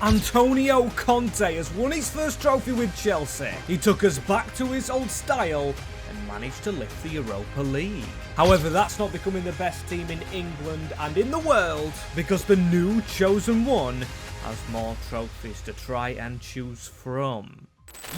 Antonio Conte has won his first trophy with Chelsea. He took us back to his old style and managed to lift the Europa League. However, that's not becoming the best team in England and in the world, because the new chosen one has more trophies to try and choose from.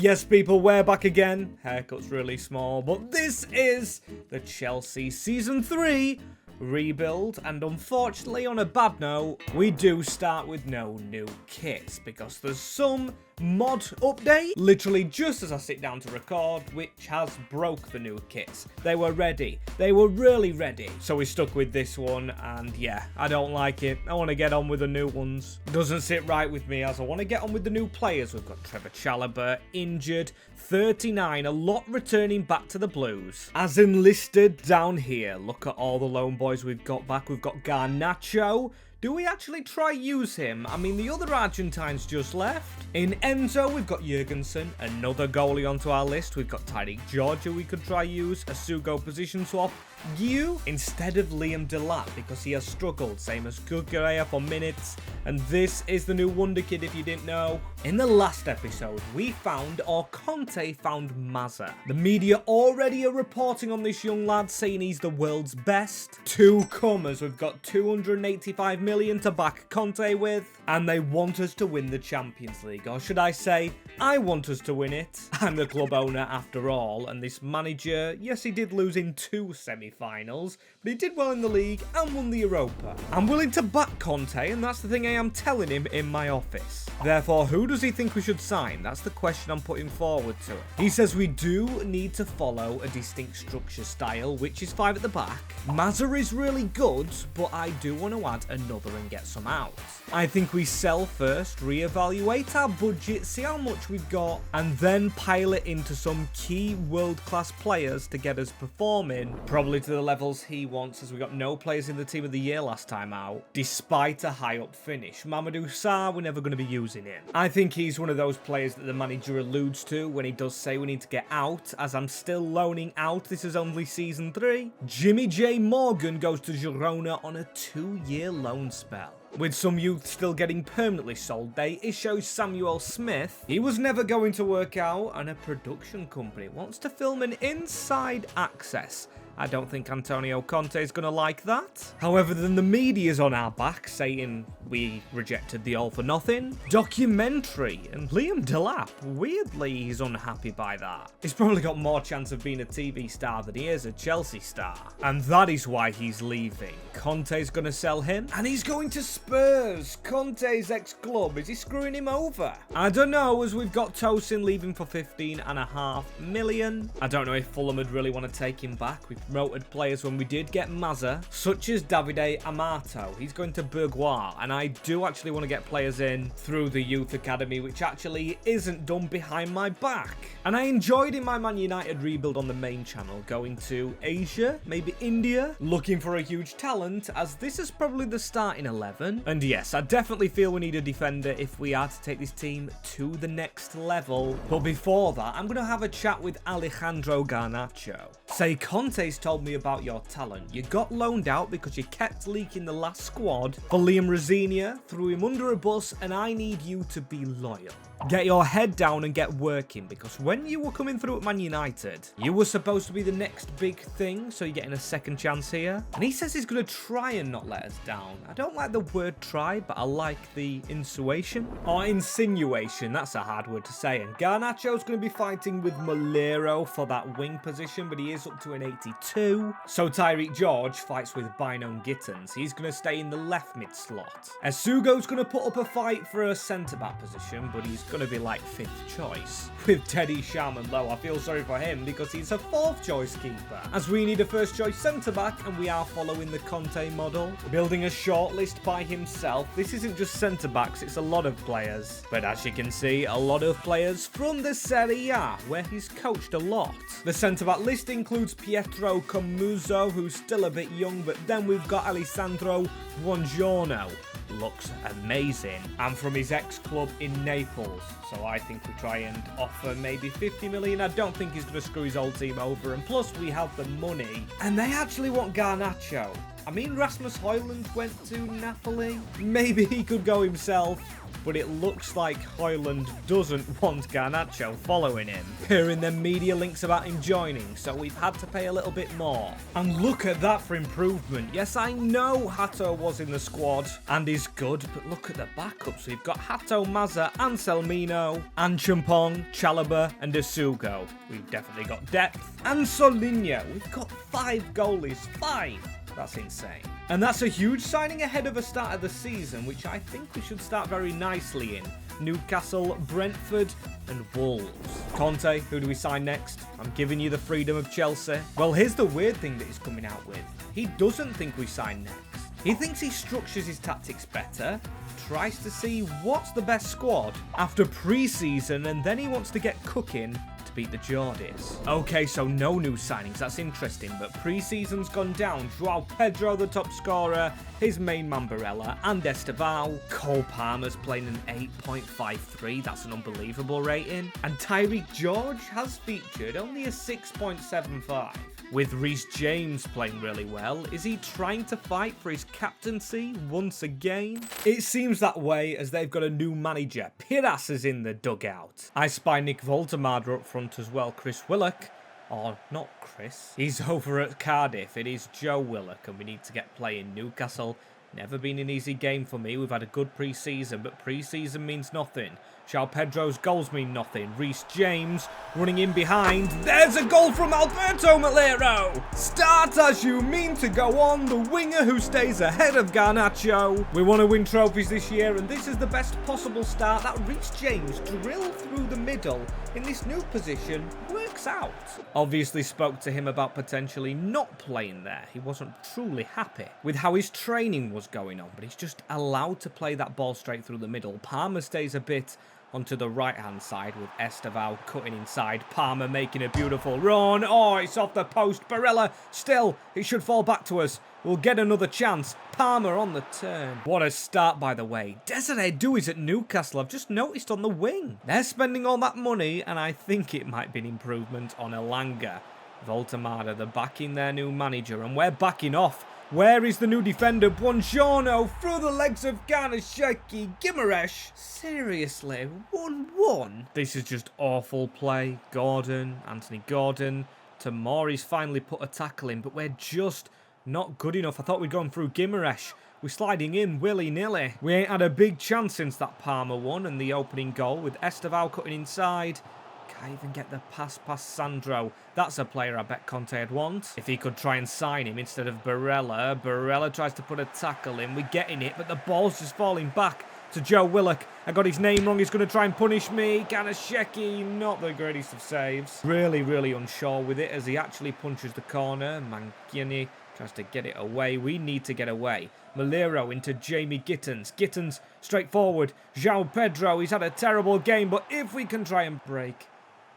Yes, people, we're back again. Haircut's really small, but this is the Chelsea Season 3 rebuild, and unfortunately, on a bad note, we do start with no new kits because there's some mod update literally just as I sit down to record, which has broke the new kits. They were ready, they were really ready, so we stuck with this one, and yeah, I don't like it. I want to get on with the new ones. Doesn't sit right with me, as I want to get on with the new players. We've got Trevor Chalobah injured, 39, a lot returning back to the Blues. As enlisted down here, look at all the lone boys we've got back. We've got Garnacho. Do we actually try use him? I mean, the other Argentines just left. In Enzo, we've got Jurgensen, another goalie onto our list. We've got Tyreek George, who we could try use. A Sugo position swap. You instead of Liam Delap, because he has struggled, same as Kukurea for minutes. And this is the new Wonder Kid, if you didn't know. In the last episode, we found, or Conte found, Mazza. The media already are reporting on this young lad, saying he's the world's best. To come, as we've got 285 million to back Conte with, and they want us to win the Champions League, or should I say, I want us to win it. I'm the club owner after all, and this manager, yes, he did lose in 2 semi-finals, but he did well in the league and won the Europa. I'm willing to back Conte, and that's the thing I am telling him in my office. Therefore, who does he think we should sign? That's the question I'm putting forward to him. He says we do need to follow a distinct structure style, which is 5 at the back. Mazza is really good, but I do want to add another and get some out. I think we sell first, reevaluate our budget, see how much we've got, and then pile it into some key world-class players to get us performing, probably to the levels he wants, as we got no players in the team of the year last time out, despite a high-up finish. Mamadou Sarr, we're never going to be using him. I think he's one of those players that the manager alludes to when he does say we need to get out, as I'm still loaning out. This is only Season 3. Jimmy J. Morgan goes to Girona on a 2-year loan spell. With some youth still getting permanently sold, they issue Samuel Smith. He was never going to work out, and a production company wants to film an inside access. I don't think Antonio Conte is going to like that. However, then the media's on our back, saying we rejected the all for nothing documentary, and Liam Delap, weirdly, he's unhappy by that. He's probably got more chance of being a TV star than he is a Chelsea star, and that is why he's leaving. Conte's going to sell him, and he's going to Spurs, Conte's ex-club. Is he screwing him over? I don't know, as we've got Tosin leaving for 15.5 million. I don't know if Fulham would really want to take him back. We've promoted players when we did get Mazza, such as Davide Amato. He's going to Bourgois, and I do actually want to get players in through the youth academy, which actually isn't done behind my back. And I enjoyed in my Man United rebuild on the main channel going to Asia, maybe India, looking for a huge talent, as this is probably the starting 11. And yes, I definitely feel we need a defender if we are to take this team to the next level. But before that, I'm going to have a chat with Alejandro Garnacho. Say, Conte's told me about your talent. You got loaned out because you kept leaking the last squad for Liam Rosinia, threw him under a bus, and I need you to be loyal. Get your head down and get working, because when you were coming through at Man United, you were supposed to be the next big thing, so you're getting a second chance here. And he says he's going to try and not let us down. I don't like the word try, but I like the insinuation. Or insinuation, that's a hard word to say. And Garnacho's going to be fighting with Molero for that wing position, but he is up to an 82. So Tyreek George fights with Bynone Gittens. He's going to stay in the left mid slot. Esugo's going to put up a fight for a centre-back position, but he's going to be like 5th choice. With Teddy Sharman low, I feel sorry for him because he's a 4th choice keeper, as we need a 1st choice centre-back, and we are following the Conte model, building a shortlist by himself. This isn't just centre-backs, it's a lot of players. But as you can see, a lot of players from the Serie A, where he's coached a lot. The centre-back list includes Pietro Comuzzo, who's still a bit young, but then we've got Alessandro Buongiorno. Looks amazing, and from his ex-club in Naples, so I think we try and offer maybe 50 million. I don't think he's going to screw his old team over, and plus we have the money, and they actually want Garnacho. I mean, Rasmus Højlund went to Napoli. Maybe he could go himself. But it looks like Højlund doesn't want Garnacho following him. Hearing them media links about him joining, so we've had to pay a little bit more. And look at that for improvement. Yes, I know Hato was in the squad and is good, but look at the backups. We've got Hato, Mazza, Anselmino, Anchampong, Chalobah, and Asugo. We've definitely got depth. And Solinho. We've got 5 goalies. 5! That's insane. And that's a huge signing ahead of the start of the season, which I think we should start very nicely in. Newcastle, Brentford, and Wolves. Conte, who do we sign next? I'm giving you the freedom of Chelsea. Well, here's the weird thing that he's coming out with. He doesn't think we sign next. He thinks he structures his tactics better, tries to see what's the best squad after pre-season, and then he wants to get cooking to beat the Geordies. Okay, so no new signings, that's interesting, but pre-season's gone down. Joao Pedro, the top scorer, his main man Barella, and Estevao. Cole Palmer's playing an 8.53, that's an unbelievable rating. And Tyreek George has featured only a 6.75. With Reece James playing really well, is he trying to fight for his captaincy once again? It seems that way as they've got a new manager. Piras is in the dugout. I spy Nick Voltemade up front as well. Chris Willock, or not Chris, he's over at Cardiff. It is Joe Willock and we need to get playing. Newcastle, never been an easy game for me. We've had a good pre-season, but pre-season means nothing. Joao Pedro's goals mean nothing. Reece James running in behind. There's a goal from Alberto Malero. Start as you mean to go on. The winger who stays ahead of Garnacho. We want to win trophies this year, and this is the best possible start. That Reece James drill through the middle in this new position works out. Obviously spoke to him about potentially not playing there. He wasn't truly happy with how his training was going on, but he's just allowed to play that ball straight through the middle. Palmer stays a bit onto the right-hand side with Estevao cutting inside. Palmer making a beautiful run. Oh, it's off the post. Barella still. It should fall back to us. We'll get another chance. Palmer on the turn. What a start, by the way. Desiree Doui's at Newcastle. I've just noticed on the wing. They're spending all that money, and I think it might be an improvement on Elanga. Voltemade, they're backing their new manager, and we're backing off. Where is the new defender? Buongiorno through the legs of Garnasheki. Gimaresh. Seriously, 1-1. This is just awful play. Gordon, Anthony Gordon. Tamori's finally put a tackle in, but we're just not good enough. I thought we'd gone through Gimaresh. We're sliding in willy-nilly. We ain't had a big chance since that Palmer one and the opening goal with Estevao cutting inside. Can't even get the pass past Sandro. That's a player I bet Conte would want. If he could try and sign him instead of Barella. Barella tries to put a tackle in. We're getting it, but the ball's just falling back to Joe Willock. I got his name wrong. He's going to try and punish me. Ganasheki, not the greatest of saves. Really, really unsure with it as he actually punches the corner. Mangiani tries to get it away. We need to get away. Malero into Jamie Gittens. Gittens straight forward. Joao Pedro, he's had a terrible game, but if we can try and break,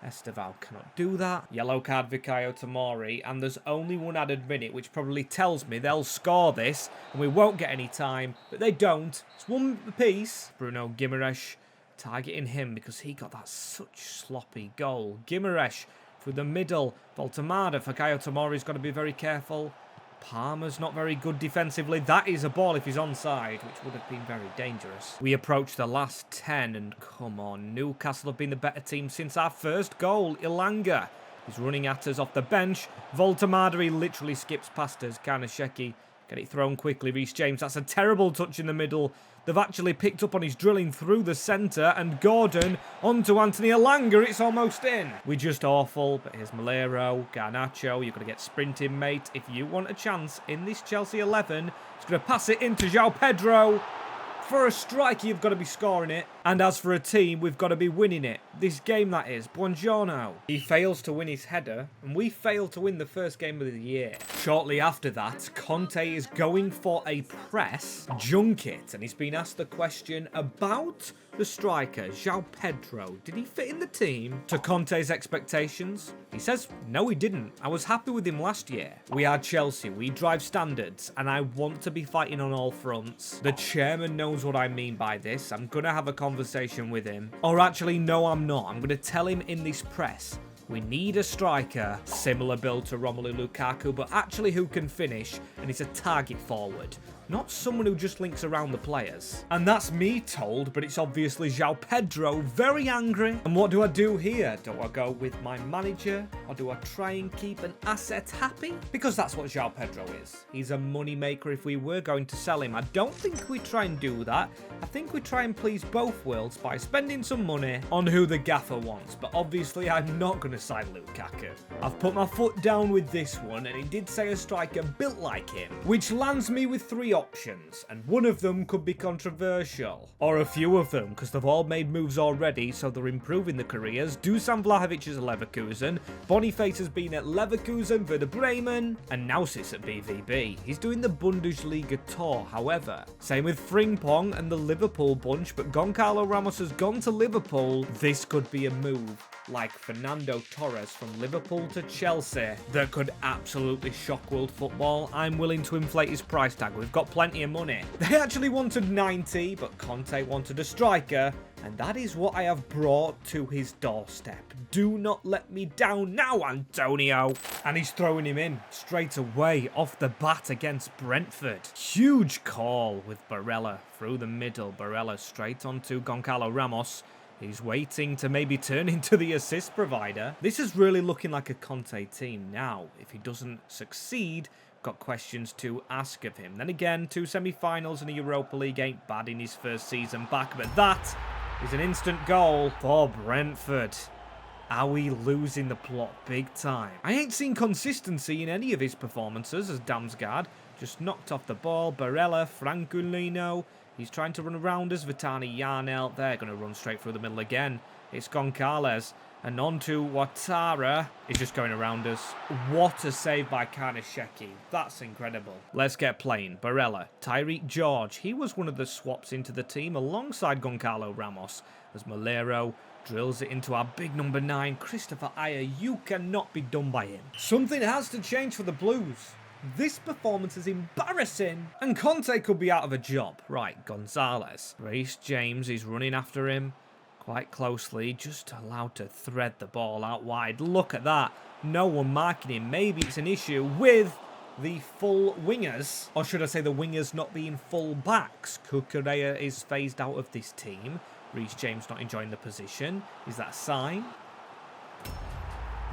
Estevao cannot do that. Yellow card Vicario Tomori, and there's only one added minute, which probably tells me they'll score this, and we won't get any time, but they don't. It's one apiece. Bruno Gimaresh targeting him because he got that such sloppy goal. Gimaresh through the middle. Voltemade, Vicario Tomori's got to be very careful. Palmer's not very good defensively. That is a ball if he's onside, which would have been very dangerous. We approach the last 10, and come on, Newcastle have been the better team since our first goal. Ilanga is running at us off the bench. Voltemade literally skips past us. Karnasheki get it thrown quickly. Reece James, that's a terrible touch in the middle. They've actually picked up on his drilling through the centre, and Gordon onto Anthony Elanga. It's almost in. We're just awful, but here's Malero, Garnacho. You've got to get sprinting, mate. If you want a chance in this Chelsea 11, it's going to pass it into Joao Pedro. For a striker, you've got to be scoring it. And as for a team, we've got to be winning it. This game, that is. Buongiorno. He fails to win his header, and we fail to win the first game of the year. Shortly after that, Conte is going for a press junket, and he's been asked the question about the striker, Joao Pedro. Did he fit in the team to Conte's expectations? He says, no, he didn't. I was happy with him last year. We are Chelsea. We drive standards, and I want to be fighting on all fronts. The chairman knows what I mean by this. I'm going to have a conversation with him. Or actually, no, I'm not. I'm going to tell him in this press We need a striker, similar build to Romelu Lukaku, but actually who can finish and is a target forward. Not someone who just links around the players. And that's me told, but it's obviously João Pedro, very angry. And what do I do here? Do I go with my manager? Or do I try and keep an asset happy? Because that's what João Pedro is. He's a money maker if we were going to sell him. I don't think we try and do that. I think we try and please both worlds by spending some money on who the gaffer wants. But obviously I'm not going to sign Lukaku. I've put my foot down with this one, and it did say a striker built like him, which lands me with 3 options, and one of them could be controversial. Or a few of them, because they've all made moves already, so they're improving the careers. Dusan Vlahovic is at Leverkusen, Boniface has been at Leverkusen, Werder Bremen, and now sits at BVB. He's doing the Bundesliga tour, however. Same with Frimpong and the Liverpool bunch, but Goncalo Ramos has gone to Liverpool. This could be a move like Fernando Torres from Liverpool to Chelsea that could absolutely shock world football. I'm willing to inflate his price tag. We've got plenty of money. They actually wanted 90, but Conte wanted a striker, and that is what I have brought to his doorstep. Do not let me down now, Antonio. And he's throwing him in straight away off the bat against Brentford. Huge call with Barella through the middle. Barella straight onto Goncalo Ramos. He's waiting to maybe turn into the assist provider. This is really looking like a Conte team now. If he doesn't succeed, got questions to ask of him. Then again, 2 semi-finals in the Europa League ain't bad in his first season back, but that is an instant goal for Brentford. Are we losing the plot big time? I ain't seen consistency in any of his performances as Damsgaard. Just knocked off the ball. Barella, Franculino. He's trying to run around us. Vitani Yarnell. They're going to run straight through the middle again. It's Goncalves. And on to Ouattara. He's just going around us. What a save by Karnasheki. That's incredible. Let's get playing. Barella. Tyreek George. He was one of the swaps into the team alongside Goncalo Ramos. As Malero drills it into our big number 9. Christopher Ayer. You cannot be done by him. Something has to change for the Blues. This performance is embarrassing, and Conte could be out of a job. Right, Gonzalez. Reece James is running after him quite closely, just allowed to thread the ball out wide. Look at that. No one marking him. Maybe it's an issue with the full wingers, or should I say the wingers not being full backs. Cucurella is phased out of this team. Reece James not enjoying the position. Is that a sign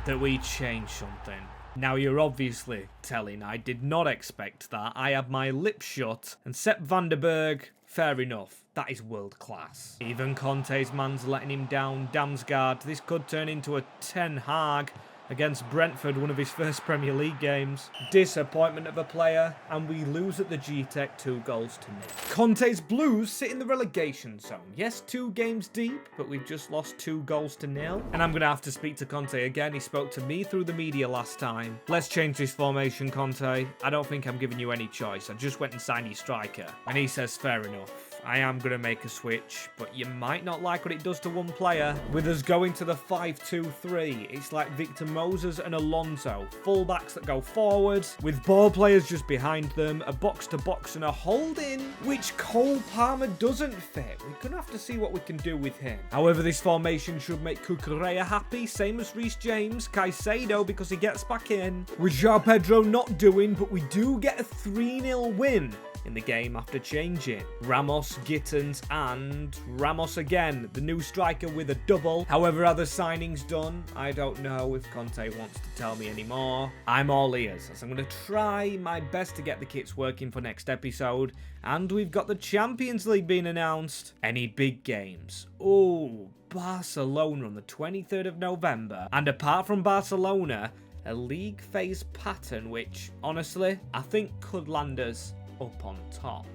that we change something? Now, you're obviously telling I did not expect that. I had my lips shut. And Sepp van der Berg, fair enough. That is world class. Even Conte's man's letting him down. Damsgaard. This could turn into a Ten Hag against Brentford, one of his first Premier League games. Disappointment of a player, and we lose at the G-Tech 2-0. Conte's Blues sit in the relegation zone. Yes, 2 games deep, but we've just lost 2-0. And I'm going to have to speak to Conte again. He spoke to me through the media last time. Let's change this formation, Conte. I don't think I'm giving you any choice. I just went and signed your striker. And he says, fair enough. I am going to make a switch, but you might not like what it does to one player. With us going to the 5-2-3, it's like Victor Moses and Alonso, fullbacks that go forward, with ball players just behind them, a box-to-box and a hold-in, which Cole Palmer doesn't fit. We're going to have to see what we can do with him. However, this formation should make Cucurella happy, same as Reece James, Caicedo because he gets back in. With João Pedro not doing, but we do get a 3-0 win in the game after changing. Ramos, Gittins, and Ramos again, the new striker with a double. However, are the signings done? I don't know if Conte wants to tell me anymore. I'm all ears, as I'm going to try my best to get the kits working for next episode. And we've got the Champions League being announced. Any big games? Oh, Barcelona on the 23rd of November. And apart from Barcelona, a league phase pattern which, honestly, I think could land us up on top.